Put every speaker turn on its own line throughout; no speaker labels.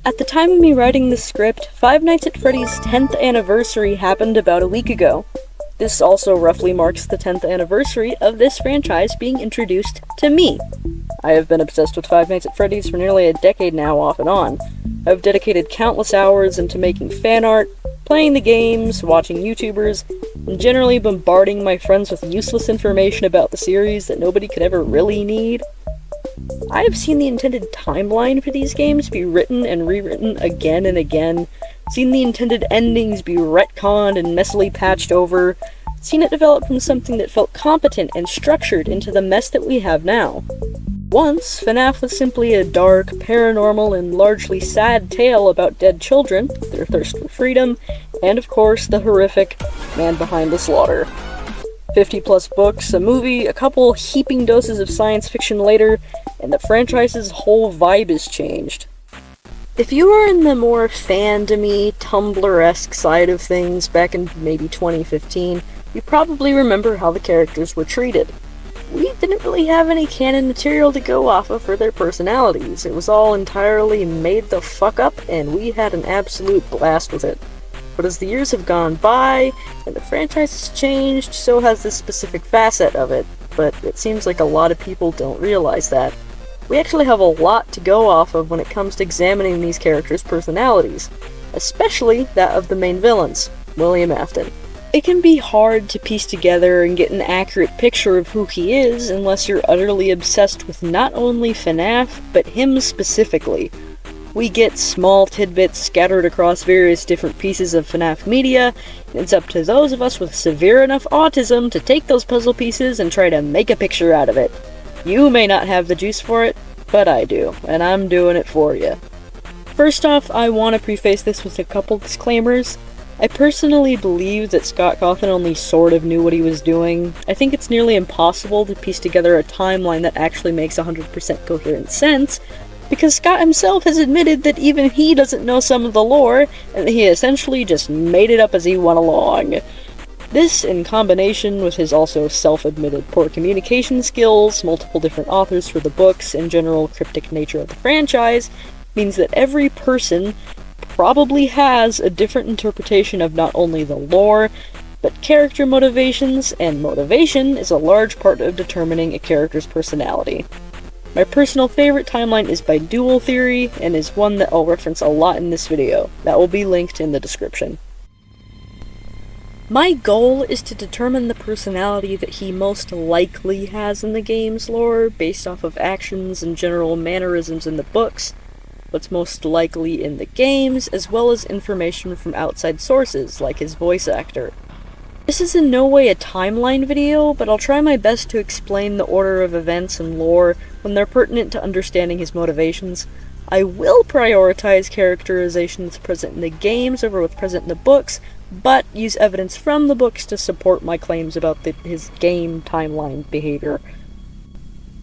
At the time of me writing this script, Five Nights at Freddy's 10th anniversary happened about a week ago. This also roughly marks the 10th anniversary of this franchise being introduced to me. I have been obsessed with Five Nights at Freddy's for nearly a decade now, off and on. I've dedicated countless hours into making fan art, playing the games, watching YouTubers, and generally bombarding my friends with useless information about the series that nobody could ever really need. I have seen the intended timeline for these games be written and rewritten again and again, seen the intended endings be retconned and messily patched over, seen it develop from something that felt competent and structured into the mess that we have now. Once, FNAF was simply a dark, paranormal, and largely sad tale about dead children, their thirst for freedom, and of course, the horrific man behind the slaughter. 50-plus books, a movie, a couple heaping doses of science fiction later, and the franchise's whole vibe is changed. If you were in the more fandom-y, Tumblr-esque side of things back in maybe 2015, you probably remember how the characters were treated. We didn't really have any canon material to go off of for their personalities. It was all entirely made the fuck up, and we had an absolute blast with it. But as the years have gone by, and the franchise has changed, so has this specific facet of it. But it seems like a lot of people don't realize that. We actually have a lot to go off of when it comes to examining these characters' personalities, especially that of the main villains, William Afton. It can be hard to piece together and get an accurate picture of who he is unless you're utterly obsessed with not only FNAF, but him specifically. We get small tidbits scattered across various different pieces of FNAF media, and it's up to those of us with severe enough autism to take those puzzle pieces and try to make a picture out of it. You may not have the juice for it, but I do, and I'm doing it for you. First off, I want to preface this with a couple disclaimers. I personally believe that Scott Cawthon only sort of knew what he was doing. I think it's nearly impossible to piece together a timeline that actually makes 100% coherent sense, because Scott himself has admitted that even he doesn't know some of the lore, and that he essentially just made it up as he went along. This, in combination with his also self-admitted poor communication skills, multiple different authors for the books, and general cryptic nature of the franchise, means that every person probably has a different interpretation of not only the lore, but character motivations, and motivation is a large part of determining a character's personality. My personal favorite timeline is by Dual Theory, and is one that I'll reference a lot in this video. That will be linked in the description. My goal is to determine the personality that he most likely has in the game's lore, based off of actions and general mannerisms in the books, what's most likely in the games, as well as information from outside sources, like his voice actor. This is in no way a timeline video, but I'll try my best to explain the order of events and lore when they're pertinent to understanding his motivations. I will prioritize characterization that's present in the games over what's present in the books, but use evidence from the books to support my claims about his game timeline behavior.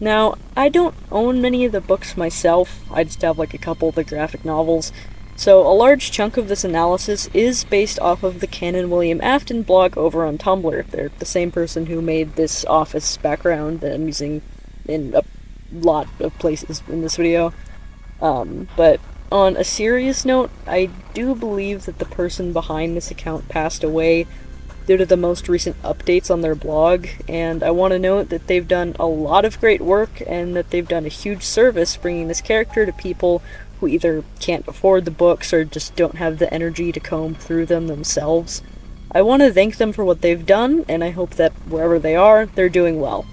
Now, I don't own many of the books myself, I just have like a couple of the graphic novels, so a large chunk of this analysis is based off of the Canon William Afton blog over on Tumblr. They're the same person who made this office background that I'm using in a lot of places in this video. But on a serious note, I do believe that the person behind this account passed away due to the most recent updates on their blog, and I want to note that they've done a lot of great work and that they've done a huge service bringing this character to people who either can't afford the books or just don't have the energy to comb through them themselves. I want to thank them for what they've done, and I hope that wherever they are, they're doing well.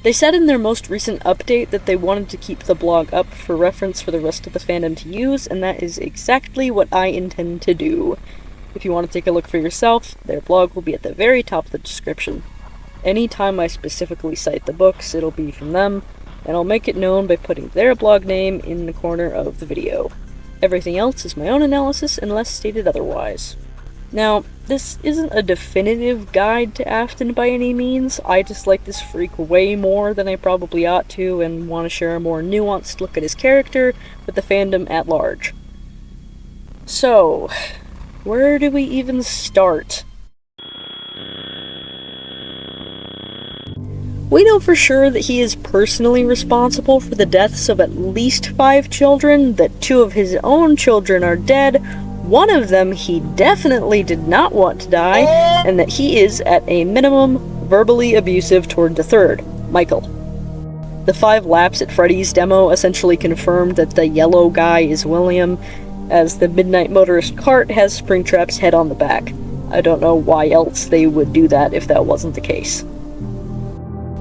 They said in their most recent update that they wanted to keep the blog up for reference for the rest of the fandom to use, and that is exactly what I intend to do. If you want to take a look for yourself, their blog will be at the very top of the description. Anytime I specifically cite the books, it'll be from them, and I'll make it known by putting their blog name in the corner of the video. Everything else is my own analysis unless stated otherwise. Now, this isn't a definitive guide to Afton by any means. I just like this freak way more than I probably ought to and want to share a more nuanced look at his character with the fandom at large. So, where do we even start? We know for sure that he is personally responsible for the deaths of at least 5 children, that 2 of his own children are dead, 1 of them he definitely did not want to die, and that he is, at a minimum, verbally abusive toward the 3rd, Michael. The 5 laps at Freddy's demo essentially confirmed that the yellow guy is William, as the Midnight Motorist cart has Springtrap's head on the back. I don't know why else they would do that if that wasn't the case.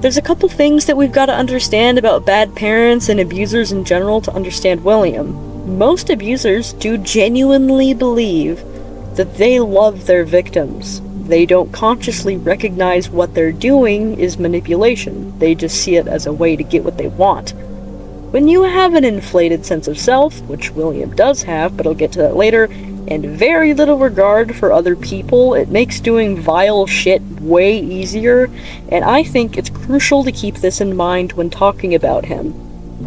There's a couple things that we've got to understand about bad parents and abusers in general to understand William. Most abusers do genuinely believe that they love their victims. They don't consciously recognize what they're doing is manipulation. They just see it as a way to get what they want. When you have an inflated sense of self, which William does have, but I'll get to that later, and very little regard for other people, it makes doing vile shit way easier, and I think it's crucial to keep this in mind when talking about him.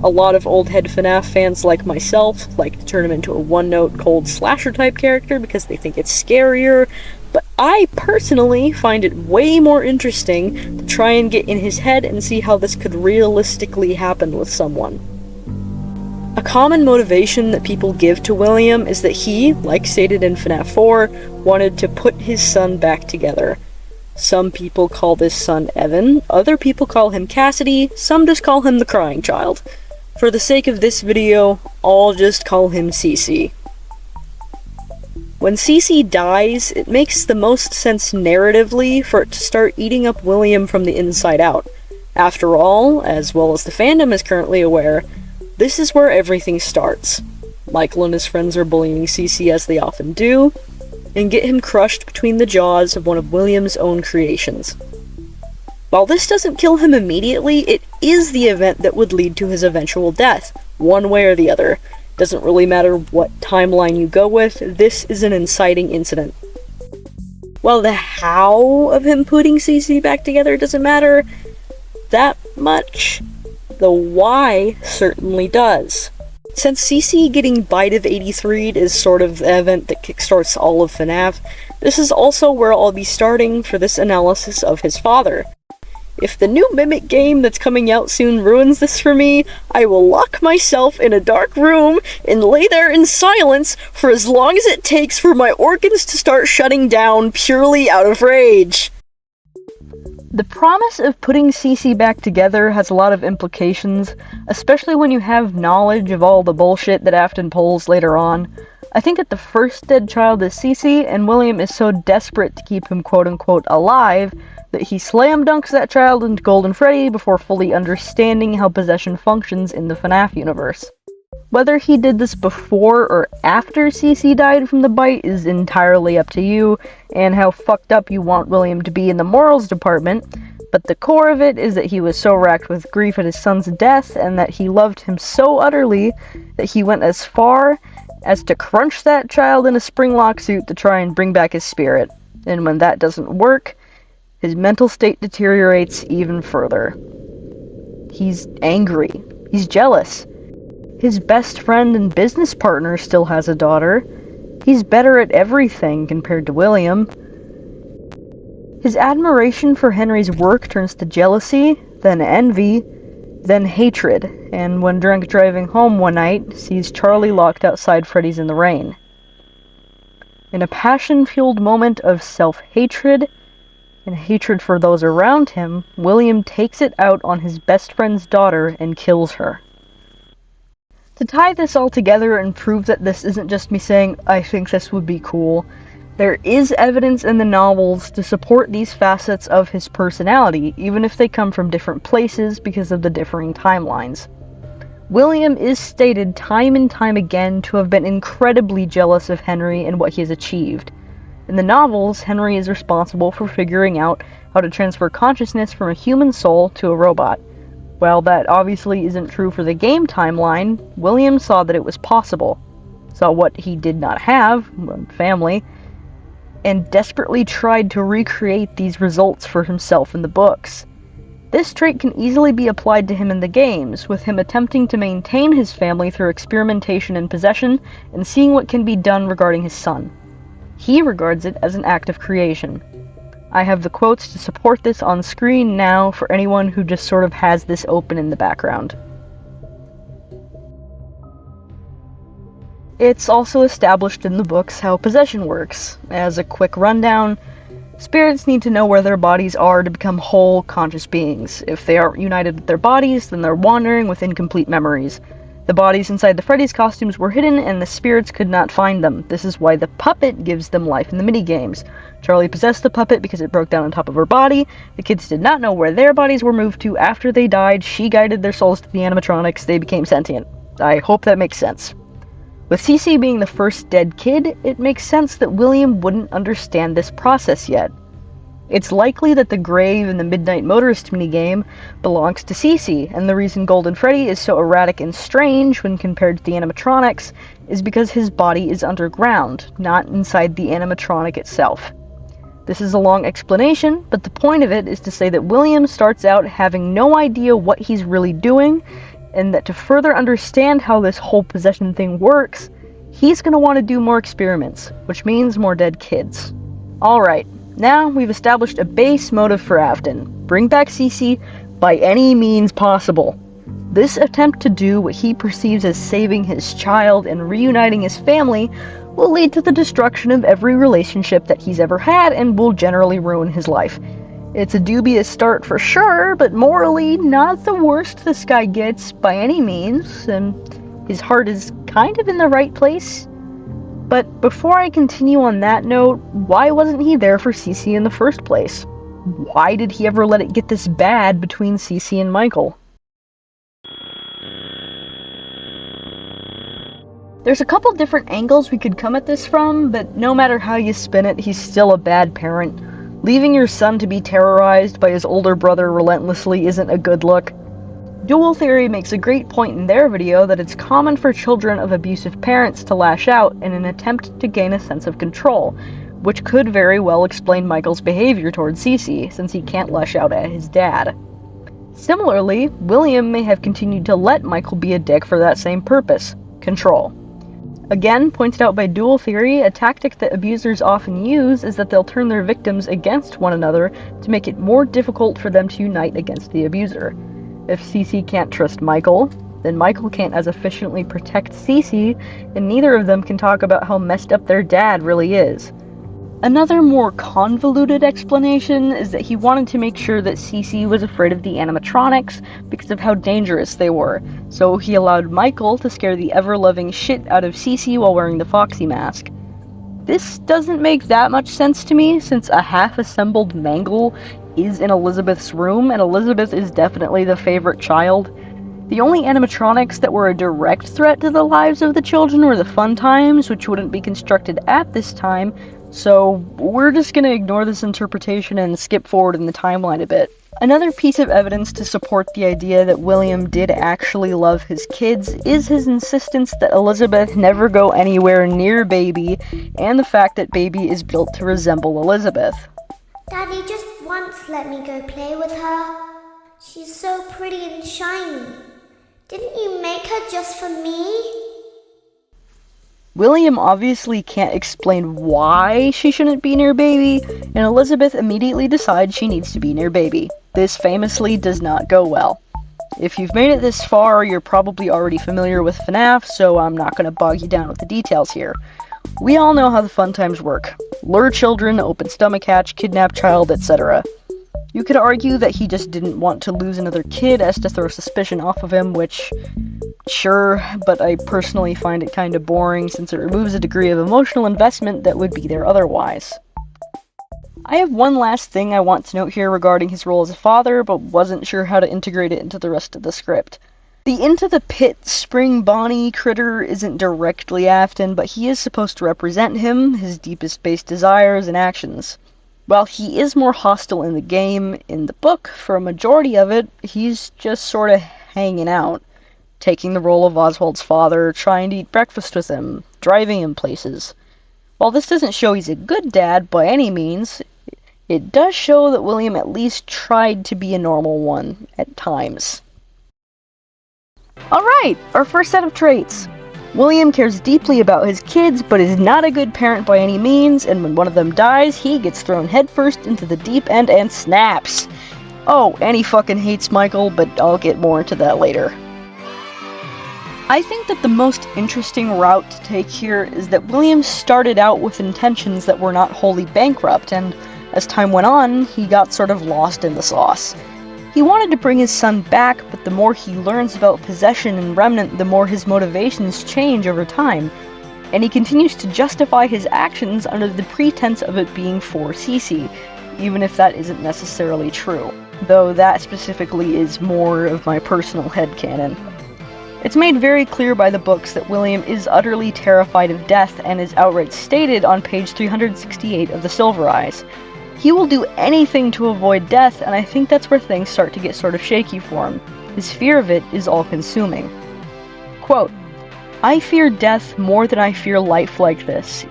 A lot of old head FNAF fans like myself like to turn him into a one-note cold slasher type character because they think it's scarier, but I personally find it way more interesting to try and get in his head and see how this could realistically happen with someone. A common motivation that people give to William is that he, like stated in FNAF 4, wanted to put his son back together. Some people call this son Evan, other people call him Cassidy, some just call him the crying child. For the sake of this video, I'll just call him Cece. When Cece dies, it makes the most sense narratively for it to start eating up William from the inside out. After all, as well as the fandom is currently aware, this is where everything starts. Michael and his friends are bullying Cece as they often do, and get him crushed between the jaws of one of William's own creations. While this doesn't kill him immediately, it is the event that would lead to his eventual death, one way or the other. Doesn't really matter what timeline you go with, this is an inciting incident. While the how of him putting Cece back together doesn't matter that much, the why certainly does. Since Cece getting Bite of 83'd is sort of the event that kickstarts all of FNAF, this is also where I'll be starting for this analysis of his father. If the new Mimic game that's coming out soon ruins this for me, I will lock myself in a dark room and lay there in silence for as long as it takes for my organs to start shutting down purely out of rage. The promise of putting Cece back together has a lot of implications, especially when you have knowledge of all the bullshit that Afton pulls later on. I think that the first dead child is Cece, and William is so desperate to keep him quote-unquote alive that he slam dunks that child into Golden Freddy before fully understanding how possession functions in the FNAF universe. Whether he did this before or after Cece died from the bite is entirely up to you, and how fucked up you want William to be in the morals department, but the core of it is that he was so racked with grief at his son's death, and that he loved him so utterly that he went as far as to crunch that child in a springlock suit to try and bring back his spirit. And when that doesn't work, his mental state deteriorates even further. He's angry. He's jealous. His best friend and business partner still has a daughter. He's better at everything compared to William. His admiration for Henry's work turns to jealousy, then envy, then hatred, and when drunk driving home one night, sees Charlie locked outside Freddy's in the rain. In a passion-fueled moment of self-hatred and hatred for those around him, William takes it out on his best friend's daughter and kills her. To tie this all together and prove that this isn't just me saying, I think this would be cool, there is evidence in the novels to support these facets of his personality, even if they come from different places because of the differing timelines. William is stated time and time again to have been incredibly jealous of Henry and what he has achieved. In the novels, Henry is responsible for figuring out how to transfer consciousness from a human soul to a robot. While that obviously isn't true for the game timeline, William saw that it was possible, saw what he did not have, family, and desperately tried to recreate these results for himself in the books. This trait can easily be applied to him in the games, with him attempting to maintain his family through experimentation and possession, and seeing what can be done regarding his son. He regards it as an act of creation. I have the quotes to support this on screen now for anyone who just sort of has this open in the background. It's also established in the books how possession works. As a quick rundown, spirits need to know where their bodies are to become whole, conscious beings. If they aren't united with their bodies, then they're wandering with incomplete memories. The bodies inside the Freddy's costumes were hidden, and the spirits could not find them. This is why the puppet gives them life in the minigames. Charlie possessed the puppet because it broke down on top of her body. The kids did not know where their bodies were moved to after they died. She guided their souls to the animatronics. They became sentient. I hope that makes sense. With Cece being the first dead kid, it makes sense that William wouldn't understand this process yet. It's likely that the grave in the Midnight Motorist minigame belongs to Cece, and the reason Golden Freddy is so erratic and strange when compared to the animatronics is because his body is underground, not inside the animatronic itself. This is a long explanation, but the point of it is to say that William starts out having no idea what he's really doing, and that to further understand how this whole possession thing works, he's going to want to do more experiments, which means more dead kids. Alright. Now, we've established a base motive for Afton. Bring back Cece by any means possible. This attempt to do what he perceives as saving his child and reuniting his family will lead to the destruction of every relationship that he's ever had and will generally ruin his life. It's a dubious start for sure, but morally not the worst this guy gets by any means, and his heart is kind of in the right place. But before I continue on that note, why wasn't he there for Cece in the first place? Why did he ever let it get this bad between Cece and Michael? There's a couple different angles we could come at this from, but no matter how you spin it, he's still a bad parent. Leaving your son to be terrorized by his older brother relentlessly isn't a good look. Dual Theory makes a great point in their video that it's common for children of abusive parents to lash out in an attempt to gain a sense of control, which could very well explain Michael's behavior towards Cece, since he can't lash out at his dad. Similarly, William may have continued to let Michael be a dick for that same purpose: control. Again, pointed out by Dual Theory, a tactic that abusers often use is that they'll turn their victims against one another to make it more difficult for them to unite against the abuser. If Cece can't trust Michael, then Michael can't as efficiently protect Cece, and neither of them can talk about how messed up their dad really is. Another more convoluted explanation is that he wanted to make sure that Cece was afraid of the animatronics because of how dangerous they were, so he allowed Michael to scare the ever-loving shit out of Cece while wearing the Foxy mask. This doesn't make that much sense to me, since a half-assembled mangle is in Elizabeth's room, and Elizabeth is definitely the favorite child. The only animatronics that were a direct threat to the lives of the children were the Fun Times, which wouldn't be constructed at this time, so we're just gonna ignore this interpretation and skip forward in the timeline a bit. Another piece of evidence to support the idea that William did actually love his kids is his insistence that Elizabeth never go anywhere near Baby, and the fact that Baby is built to resemble Elizabeth.
Daddy, just once let me go play with her. She's so pretty and shiny. Didn't you make her just for me?
William obviously can't explain why she shouldn't be near Baby, and Elizabeth immediately decides she needs to be near Baby. This famously does not go well. If you've made it this far, you're probably already familiar with FNAF, so I'm not going to bog you down with the details here. We all know how the Fun Times work. Lure children, open stomach hatch, kidnap child, etc. You could argue that he just didn't want to lose another kid as to throw suspicion off of him, which, sure, but I personally find it kinda boring since it removes a degree of emotional investment that would be there otherwise. I have one last thing I want to note here regarding his role as a father, but wasn't sure how to integrate it into the rest of the script. The Into the Pit Spring Bonnie critter isn't directly Afton, but he is supposed to represent him, his deepest base desires and actions. While he is more hostile in the game, in the book, for a majority of it, he's just sorta hanging out, taking the role of Oswald's father, trying to eat breakfast with him, driving him places. While this doesn't show he's a good dad by any means, it does show that William at least tried to be a normal one at times. Alright, our first set of traits. William cares deeply about his kids, but is not a good parent by any means, and when one of them dies, he gets thrown headfirst into the deep end and snaps. Oh, and he fucking hates Michael, but I'll get more into that later. I think that the most interesting route to take here is that William started out with intentions that were not wholly bankrupt, and as time went on, he got sort of lost in the sauce. He wanted to bring his son back, but the more he learns about possession and Remnant, the more his motivations change over time, and he continues to justify his actions under the pretense of it being for Cece, even if that isn't necessarily true, though that specifically is more of my personal headcanon. It's made very clear by the books that William is utterly terrified of death and is outright stated on page 368 of the Silver Eyes. He will do anything to avoid death, and I think that's where things start to get sort of shaky for him. His fear of it is all-consuming. Quote, "I fear death more than I fear life like this.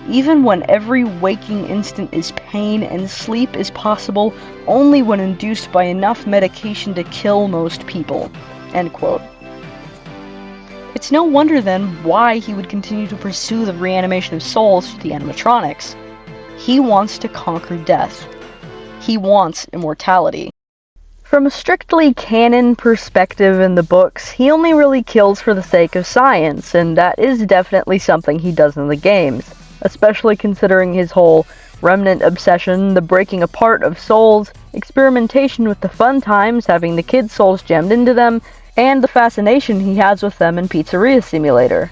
Even when every waking instant is pain and sleep is possible only when induced by enough medication to kill most people." End quote. It's no wonder then why he would continue to pursue the reanimation of souls to the animatronics. He wants to conquer death. He wants immortality. From a strictly canon perspective in the books, he only really kills for the sake of science, and that is definitely something he does in the games, especially considering his whole Remnant obsession, the breaking apart of souls, experimentation with the fun times, having the kids' souls gemmed into them, and the fascination he has with them in Pizzeria Simulator.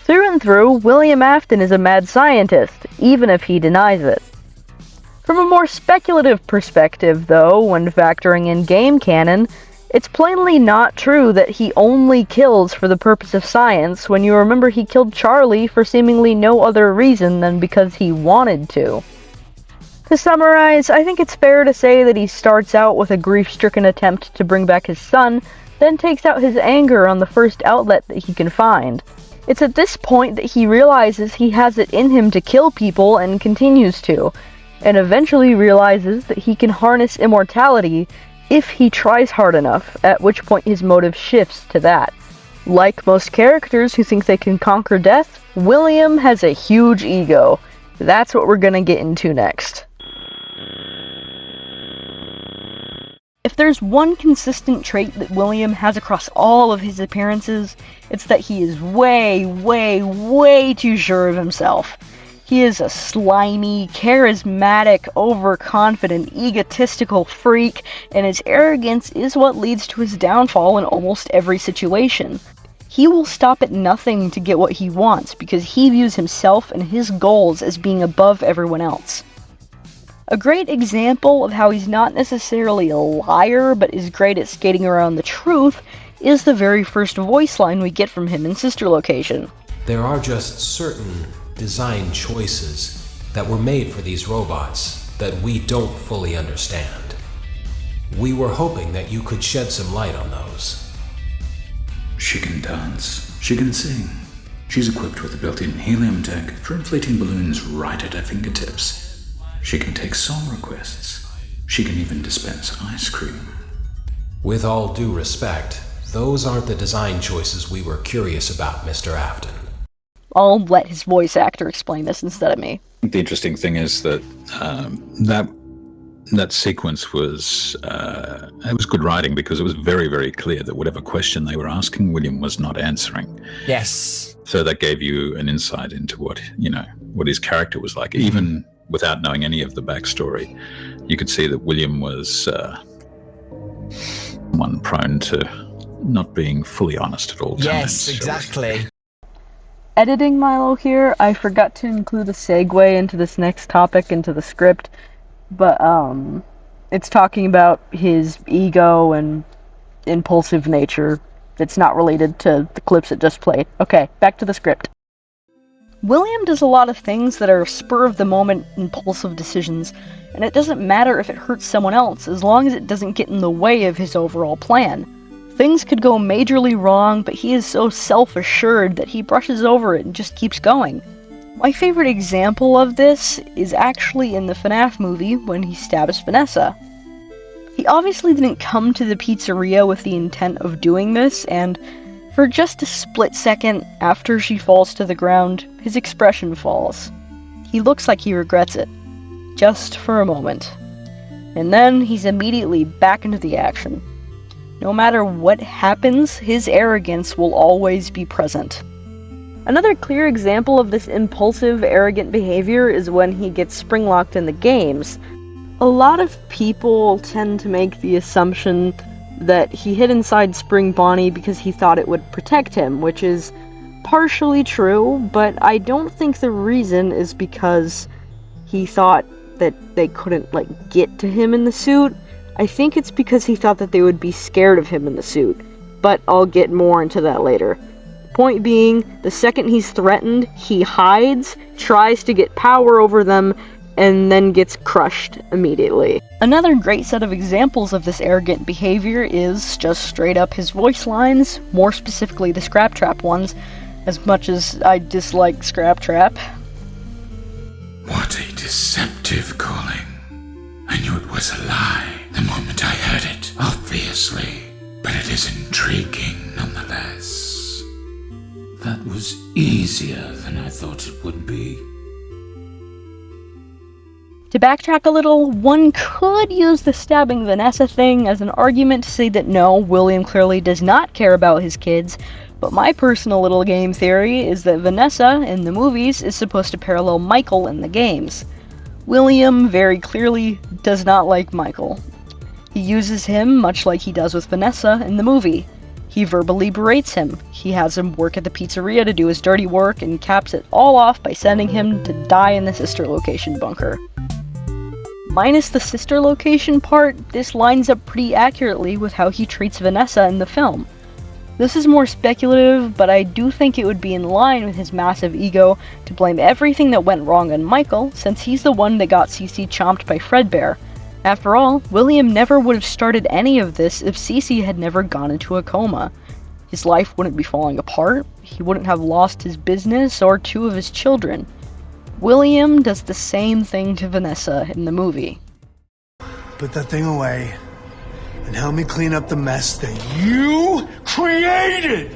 Through and through, William Afton is a mad scientist, even if he denies it. From a more speculative perspective, though, when factoring in game canon, it's plainly not true that he only kills for the purpose of science when you remember he killed Charlie for seemingly no other reason than because he wanted to. To summarize, I think it's fair to say that he starts out with a grief-stricken attempt to bring back his son, then takes out his anger on the first outlet that he can find. It's at this point that he realizes he has it in him to kill people and continues to, and eventually realizes that he can harness immortality if he tries hard enough, at which point his motive shifts to that. Like most characters who think they can conquer death, William has a huge ego. That's what we're gonna get into next. If there's one consistent trait that William has across all of his appearances, it's that he is way, way, way too sure of himself. He is a slimy, charismatic, overconfident, egotistical freak, and his arrogance is what leads to his downfall in almost every situation. He will stop at nothing to get what he wants because he views himself and his goals as being above everyone else. A great example of how he's not necessarily a liar, but is great at skating around the truth, is the very first voice line we get from him in Sister Location.
There are just certain design choices that were made for these robots that we don't fully understand. We were hoping that you could shed some light on those.
She can dance. She can sing. She's equipped with a built-in helium tank for inflating balloons right at her fingertips. She can take song requests. She can even dispense ice cream.
With all due respect, those aren't the design choices we were curious about, Mr. Afton.
I'll let his voice actor explain this instead of me.
The interesting thing is that that sequence was it was good writing because it was very, very clear that whatever question they were asking, William was not answering.
Yes.
So that gave you an insight into what his character was like, even without knowing any of the backstory. You could see that William was one prone to not being fully honest at all times.
Yes, exactly.
Editing Milo here, I forgot to include a segue into this next topic into the script, but it's talking about his ego and impulsive nature. It's not related to the clips it just played. Okay, back to the script. William does a lot of things that are spur-of-the-moment, impulsive decisions, and it doesn't matter if it hurts someone else, as long as it doesn't get in the way of his overall plan. Things could go majorly wrong, but he is so self-assured that he brushes over it and just keeps going. My favorite example of this is actually in the FNAF movie when he stabs Vanessa. He obviously didn't come to the pizzeria with the intent of doing this, and For just a split second after she falls to the ground, his expression falls. He looks like he regrets it. Just for a moment. And then he's immediately back into the action. No matter what happens, his arrogance will always be present. Another clear example of this impulsive, arrogant behavior is when he gets spring-locked in the games. A lot of people tend to make the assumption that he hid inside Spring Bonnie because he thought it would protect him, which is partially true, but I don't think the reason is because he thought that they couldn't, get to him in the suit. I think it's because he thought that they would be scared of him in the suit, but I'll get more into that later. Point being, the second he's threatened, he hides, tries to get power over them, and then gets crushed immediately. Another great set of examples of this arrogant behavior is just straight up his voice lines, more specifically the Scrap Trap ones, as much as I dislike Scrap Trap.
What a deceptive calling. I knew it was a lie the moment I heard it, obviously, but it is intriguing nonetheless. That was easier than I thought it would be.
To backtrack a little, one could use the stabbing Vanessa thing as an argument to say that no, William clearly does not care about his kids, but my personal little game theory is that Vanessa, in the movies, is supposed to parallel Michael in the games. William, very clearly, does not like Michael. He uses him much like he does with Vanessa in the movie. He verbally berates him, he has him work at the pizzeria to do his dirty work, and caps it all off by sending him to die in the sister location bunker. Minus the sister location part, this lines up pretty accurately with how he treats Vanessa in the film. This is more speculative, but I do think it would be in line with his massive ego to blame everything that went wrong on Michael, since he's the one that got Cece chomped by Fredbear. After all, William never would have started any of this if Cece had never gone into a coma. His life wouldn't be falling apart, he wouldn't have lost his business or 2 of his children. William does the same thing to Vanessa in the movie.
Put that thing away and help me clean up the mess that you created!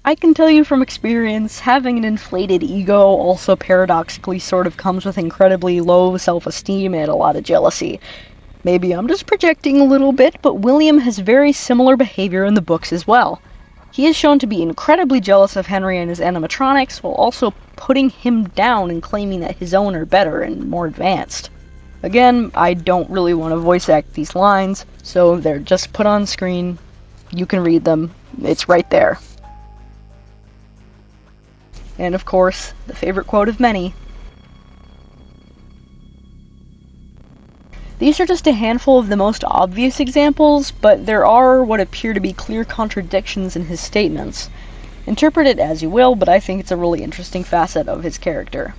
I can tell you from experience, having an inflated ego also paradoxically sort of comes with incredibly low self-esteem and a lot of jealousy. Maybe I'm just projecting a little bit, but William has very similar behavior in the books as well. He is shown to be incredibly jealous of Henry and his animatronics, while also putting him down and claiming that his own are better and more advanced. Again, I don't really want to voice act these lines, so they're just put on screen. You can read them. It's right there. And of course, the favorite quote of many. These are just a handful of the most obvious examples, but there are what appear to be clear contradictions in his statements. Interpret it as you will, but I think it's a really interesting facet of his character.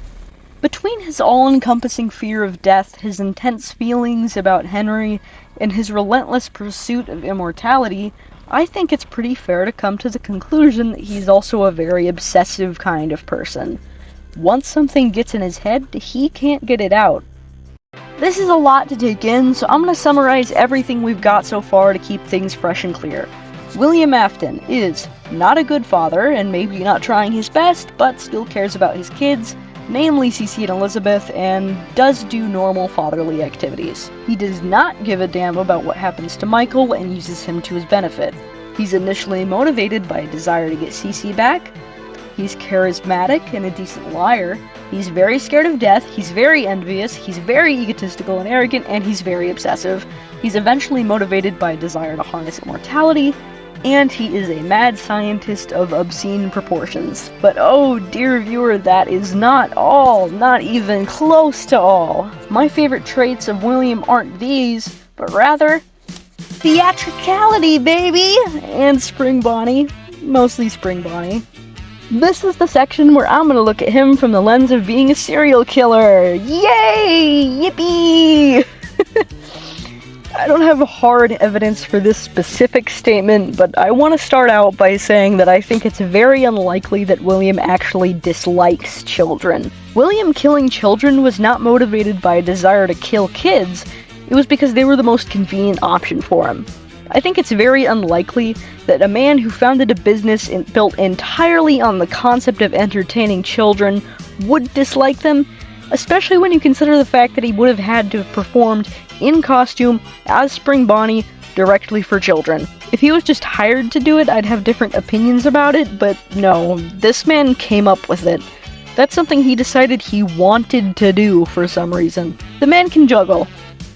Between his all-encompassing fear of death, his intense feelings about Henry, and his relentless pursuit of immortality, I think it's pretty fair to come to the conclusion that he's also a very obsessive kind of person. Once something gets in his head, he can't get it out. This is a lot to take in, so I'm going to summarize everything we've got so far to keep things fresh and clear. William Afton is not a good father, and maybe not trying his best, but still cares about his kids, namely Cece and Elizabeth, and does do normal fatherly activities. He does not give a damn about what happens to Michael and uses him to his benefit. He's initially motivated by a desire to get Cece back. He's charismatic and a decent liar. He's very scared of death, he's very envious, he's very egotistical and arrogant, and he's very obsessive. He's eventually motivated by a desire to harness immortality, and he is a mad scientist of obscene proportions. But oh dear viewer, that is not all, not even close to all. My favorite traits of William aren't these, but rather theatricality, baby! And Spring Bonnie, mostly Spring Bonnie. This is the section where I'm gonna look at him from the lens of being a serial killer. Yay! Yippee! I don't have hard evidence for this specific statement, but I want to start out by saying that I think it's very unlikely that William actually dislikes children. William killing children was not motivated by a desire to kill kids, it was because they were the most convenient option for him. I think it's very unlikely that a man who founded a business built entirely on the concept of entertaining children would dislike them, especially when you consider the fact that he would have had to have performed in costume as Spring Bonnie directly for children. If he was just hired to do it, I'd have different opinions about it, but no, this man came up with it. That's something he decided he wanted to do for some reason. The man can juggle.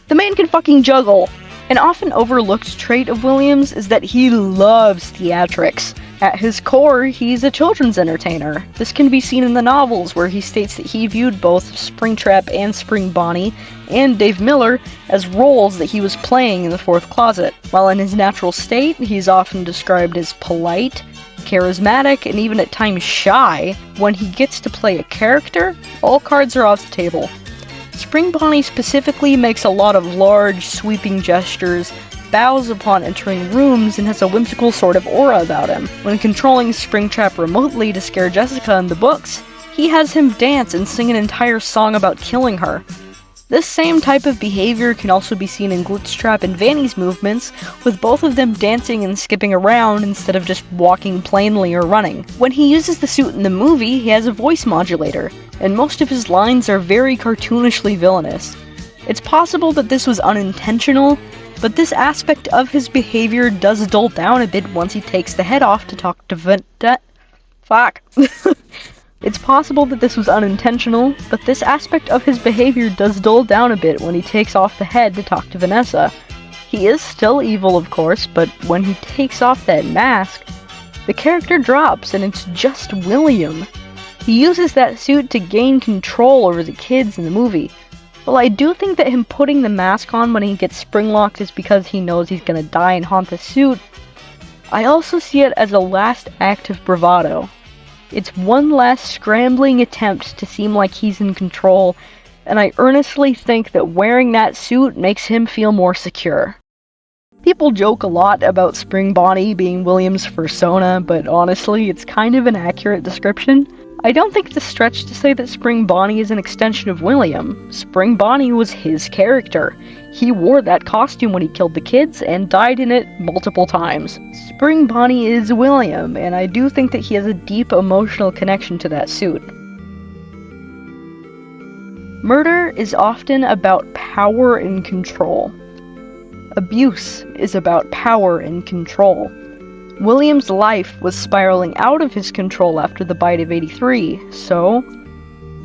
The man can fucking juggle! An often overlooked trait of Williams is that he loves theatrics. At his core, he's a children's entertainer. This can be seen in the novels, where he states that he viewed both Springtrap and Spring Bonnie and Dave Miller as roles that he was playing in the fourth closet. While in his natural state, he's often described as polite, charismatic, and even at times shy. When he gets to play a character, all cards are off the table. Spring Bonnie specifically makes a lot of large, sweeping gestures, bows upon entering rooms, and has a whimsical sort of aura about him. When controlling Springtrap remotely to scare Jessica in the books, he has him dance and sing an entire song about killing her. This same type of behavior can also be seen in Glitchtrap and Vanny's movements, with both of them dancing and skipping around instead of just walking plainly or running. When he uses the suit in the movie, he has a voice modulator, and most of his lines are very cartoonishly villainous. It's possible that this was unintentional, but this aspect of his behavior does dull down a bit once he takes the head off to talk to Fuck. It's possible that this was unintentional, but this aspect of his behavior does dull down a bit when he takes off the head to talk to Vanessa. He is still evil, of course, but when he takes off that mask, the character drops and it's just William. He uses that suit to gain control over the kids in the movie. While I do think that him putting the mask on when he gets springlocked is because he knows he's gonna die and haunt the suit, I also see it as a last act of bravado. It's one last scrambling attempt to seem like he's in control, and I earnestly think that wearing that suit makes him feel more secure. People joke a lot about Spring Bonnie being William's persona, but honestly, it's kind of an accurate description. I don't think it's a stretch to say that Spring Bonnie is an extension of William. Spring Bonnie was his character. He wore that costume when he killed the kids, and died in it multiple times. Spring Bonnie is William, and I do think that he has a deep emotional connection to that suit. Murder is often about power and control. Abuse is about power and control. William's life was spiraling out of his control after the bite of 83, so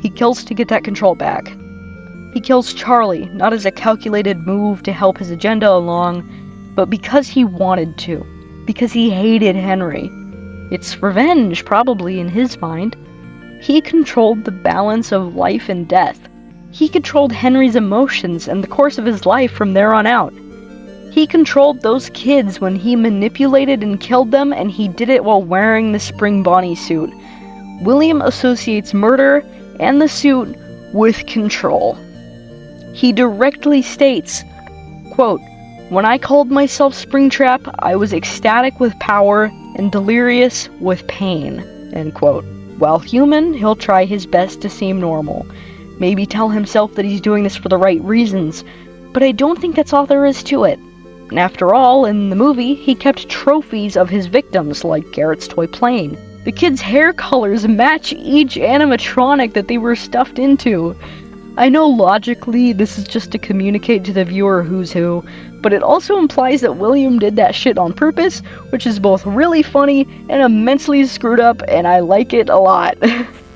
he kills to get that control back. He kills Charlie, not as a calculated move to help his agenda along, but because he wanted to. Because he hated Henry. It's revenge, probably, in his mind. He controlled the balance of life and death. He controlled Henry's emotions and the course of his life from there on out. He controlled those kids when he manipulated and killed them, and he did it while wearing the Spring Bonnie suit. William associates murder and the suit with control. He directly states, quote, "When I called myself Springtrap, I was ecstatic with power and delirious with pain," end quote. While human, he'll try his best to seem normal. Maybe tell himself that he's doing this for the right reasons, but I don't think that's all there is to it. After all, in the movie, he kept trophies of his victims, like Garrett's toy plane. The kids' hair colors match each animatronic that they were stuffed into. I know logically this is just to communicate to the viewer who's who, but it also implies that William did that shit on purpose, which is both really funny and immensely screwed up, and I like it a lot.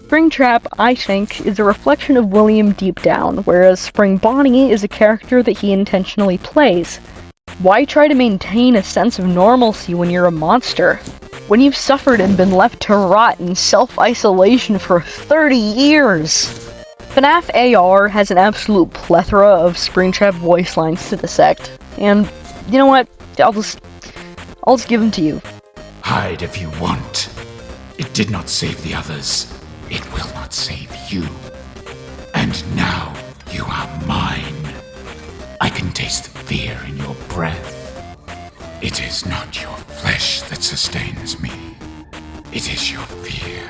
Springtrap, I think, is a reflection of William deep down, whereas Spring Bonnie is a character that he intentionally plays. Why try to maintain a sense of normalcy when you're a monster? When you've suffered and been left to rot in self-isolation for 30 years? FNAF AR has an absolute plethora of Springtrap voice lines to dissect. And, you know what? I'll just give them to you.
Hide if you want. It did not save the others. It will not save you. And now you are mine. I can taste the fear in your breath. It is not your flesh that sustains me. It is your fear.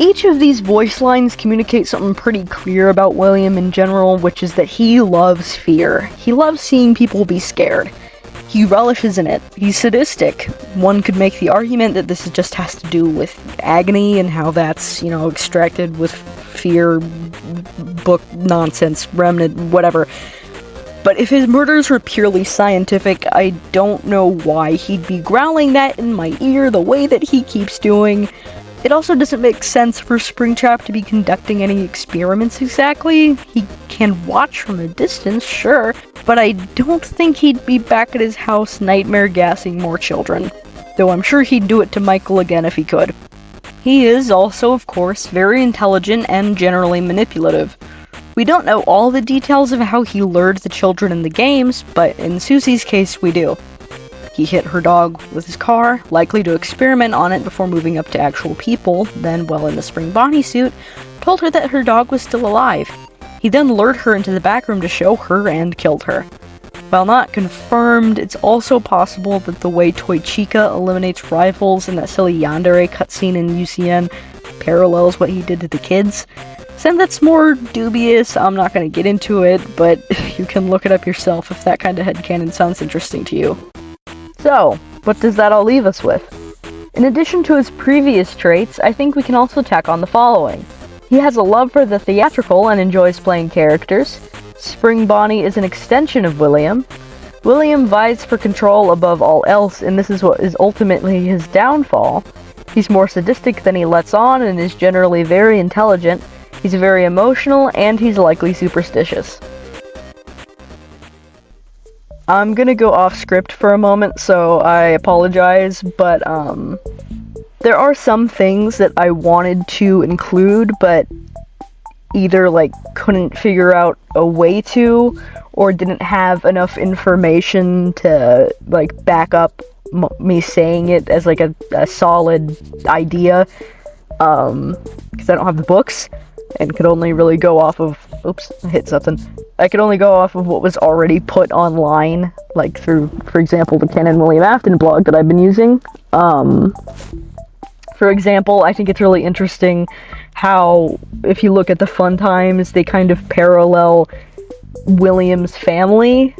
Each of these voice lines communicate something pretty clear about William in general, which is that he loves fear. He loves seeing people be scared. He relishes in it. He's sadistic. One could make the argument that this just has to do with agony and how that's, extracted with fear, book nonsense, remnant, whatever. But if his murders were purely scientific, I don't know why he'd be growling that in my ear the way that he keeps doing. It also doesn't make sense for Springtrap to be conducting any experiments exactly. He can watch from a distance, sure, but I don't think he'd be back at his house nightmare gassing more children. Though I'm sure he'd do it to Michael again if he could. He is also, of course, very intelligent and generally manipulative. We don't know all the details of how he lured the children in the games, but in Susie's case we do. He hit her dog with his car, likely to experiment on it before moving up to actual people, then, while in the Spring Bonnie suit, told her that her dog was still alive. He then lured her into the back room to show her and killed her. While not confirmed, it's also possible that the way Toy Chica eliminates rivals in that silly Yandere cutscene in UCN parallels what he did to the kids. Since that's more dubious, I'm not going to get into it, but you can look it up yourself if that kind of headcanon sounds interesting to you. So, what does that all leave us with? In addition to his previous traits, I think we can also tack on the following. He has a love for the theatrical and enjoys playing characters. Spring Bonnie is an extension of William. William vies for control above all else, and this is what is ultimately his downfall. He's more sadistic than he lets on and is generally very intelligent. He's very emotional, and he's likely superstitious. I'm gonna go off script for a moment, so I apologize, but there are some things that I wanted to include, but either couldn't figure out a way to, or didn't have enough information to back up me saying it as a solid idea, because I don't have the books and could only really go off of I hit something. I could only go off of what was already put online, through, for example, the Canon William Afton blog that I've been using. For example, I think it's really interesting how, if you look at the Fun Times, they kind of parallel William's family,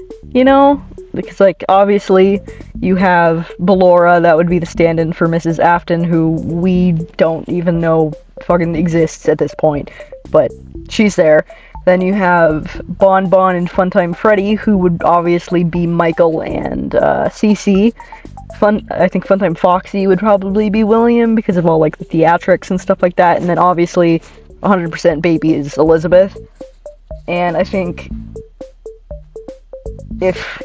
Because, obviously, you have Ballora, that would be the stand-in for Mrs. Afton, who we don't even know fucking exists at this point, but she's there. Then you have Bon Bon and Funtime Freddy, who would obviously be Michael and Cece. I think Funtime Foxy would probably be William, because of all, the theatrics and stuff like that, and then obviously 100% baby is Elizabeth. And I think if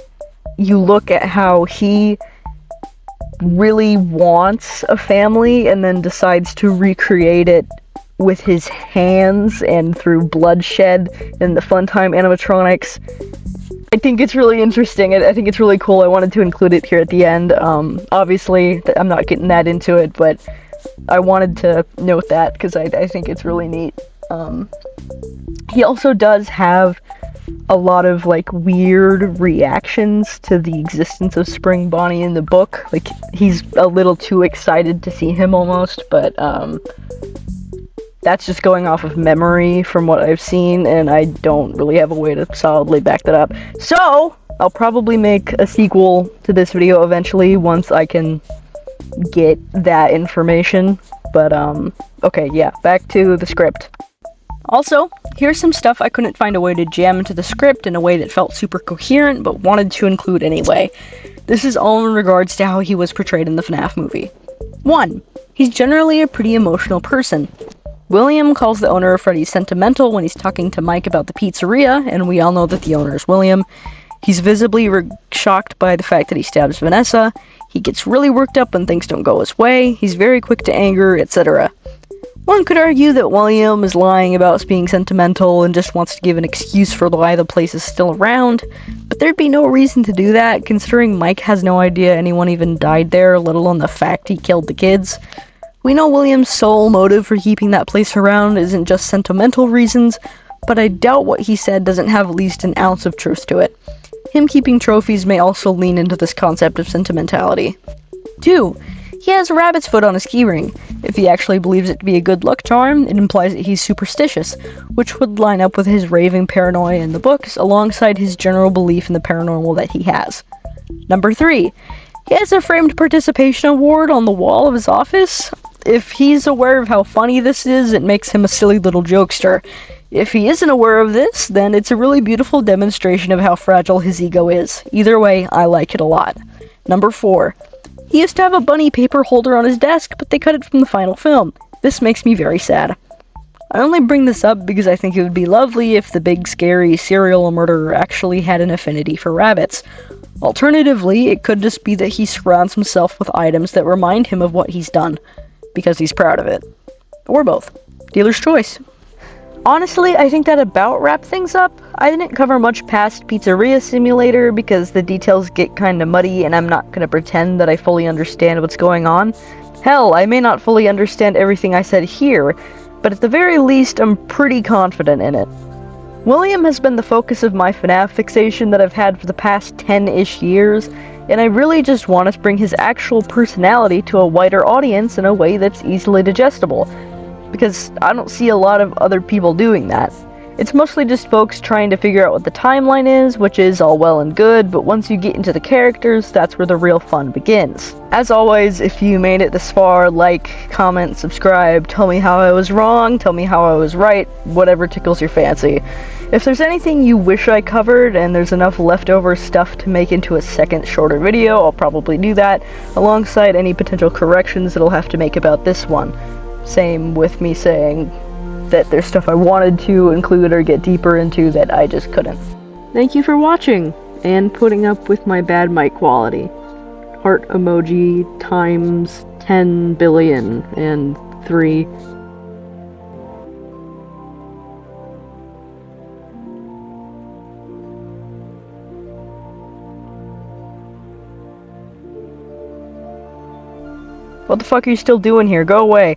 you look at how he really wants a family and then decides to recreate it with his hands and through bloodshed and the Funtime animatronics, I think it's really interesting. I think it's really cool. I wanted to include it here at the end. Obviously, I'm not getting that into it, but I wanted to note that because I think it's really neat. He also does have a lot of weird reactions to the existence of Spring Bonnie in the book. He's a little too excited to see him almost, but that's just going off of memory from what I've seen, and I don't really have a way to solidly back that up. So, I'll probably make a sequel to this video eventually once I can get that information. But, okay, yeah, back to the script. Also, here's some stuff I couldn't find a way to jam into the script in a way that felt super coherent, but wanted to include anyway. This is all in regards to how he was portrayed in the FNAF movie. 1. He's generally a pretty emotional person. William calls the owner of Freddy's sentimental when he's talking to Mike about the pizzeria, and we all know that the owner is William. He's visibly shocked by the fact that he stabs Vanessa. He gets really worked up when things don't go his way. He's very quick to anger, etc. One could argue that William is lying about being sentimental and just wants to give an excuse for why the place is still around, but there'd be no reason to do that, considering Mike has no idea anyone even died there, let alone the fact he killed the kids. We know William's sole motive for keeping that place around isn't just sentimental reasons, but I doubt what he said doesn't have at least an ounce of truth to it. Him keeping trophies may also lean into this concept of sentimentality. 2. He has a rabbit's foot on his keyring. If he actually believes it to be a good luck charm, it implies that he's superstitious, which would line up with his raving paranoia in the books, alongside his general belief in the paranormal that he has. Number 3. He has a framed participation award on the wall of his office. If he's aware of how funny this is, it makes him a silly little jokester. If he isn't aware of this, then it's a really beautiful demonstration of how fragile his ego is. Either way, I like it a lot. Number 4. He used to have a bunny paper holder on his desk, but they cut it from the final film. This makes me very sad. I only bring this up because I think it would be lovely if the big scary serial murderer actually had an affinity for rabbits. Alternatively, it could just be that he surrounds himself with items that remind him of what he's done, because he's proud of it. Or both. Dealer's choice. Honestly, I think that about wrapped things up. I didn't cover much past Pizzeria Simulator because the details get kinda muddy and I'm not gonna pretend that I fully understand what's going on. Hell, I may not fully understand everything I said here, but at the very least, I'm pretty confident in it. William has been the focus of my FNAF fixation that I've had for the past 10-ish years, and I really just want to bring his actual personality to a wider audience in a way that's easily digestible, because I don't see a lot of other people doing that. It's mostly just folks trying to figure out what the timeline is, which is all well and good, but once you get into the characters, that's where the real fun begins. As always, if you made it this far, like, comment, subscribe, tell me how I was wrong, tell me how I was right, whatever tickles your fancy. If there's anything you wish I covered, and there's enough leftover stuff to make into a second shorter video, I'll probably do that, alongside any potential corrections that I'll have to make about this one. Same with me saying that there's stuff I wanted to include or get deeper into that I just couldn't. Thank you for watching, and putting up with my bad mic quality. Heart emoji times 10 billion and 3. What the fuck are you still doing here? Go away.